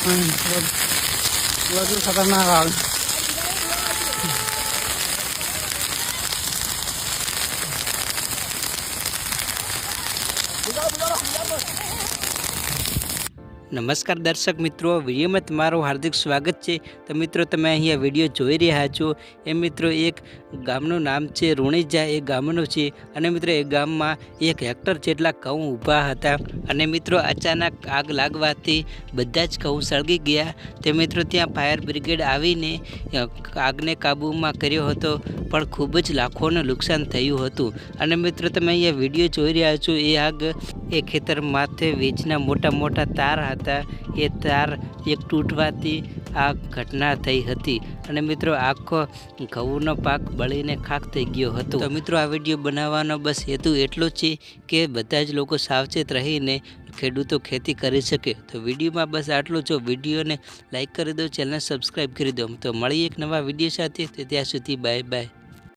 વધુ ખતરનાક આવે. નમસ્કાર દર્શક મિત્રો, વિડીયોમાં તમારું હાર્દિક સ્વાગત છે. તો મિત્રો, તમે અહીંયા વિડીયો જોઈ રહ્યા છો એ મિત્રો એક ગામનું નામ છે રુણીજા, એ ગામનું છે. અને મિત્રો એ ગામમાં 1 હેક્ટર જેટલા ઘઉં ઊભા હતા. અને મિત્રો અચાનક આગ લાગવાથી બધા જ ઘઉં સળગી ગયા. તે મિત્રો ત્યાં ફાયર બ્રિગેડ આવીને આગને કાબૂમાં કર્યો હતો, પણ ખૂબ જ લાખોનું નુકસાન થયું હતું. અને મિત્રો તમે અહીંયા વિડીયો જોઈ રહ્યા છો, એ આગ એ ખેતર માથે વીજના મોટા મોટા તાર હતા, એ તાર એક તૂટવાથી આ ઘટના થઈ હતી. અને મિત્રો આખો ઘઉંનો પાક બળીને ખાખ થઈ ગયો હતો. તો મિત્રો આ વિડીયો બનાવવાનો બસ હેતુ એટલો છે કે બધા જ લોકો સાવચેત રહીને ખેડૂતો ખેતી કરી શકે. તો વિડીયોમાં બસ આટલું. જો વિડીયોને લાઈક કરી દો, ચેનલ સબસ્ક્રાઈબ કરી દો. તો મળીએ એક નવા વિડીયો સાથે. ત્યાં સુધી બાય બાય.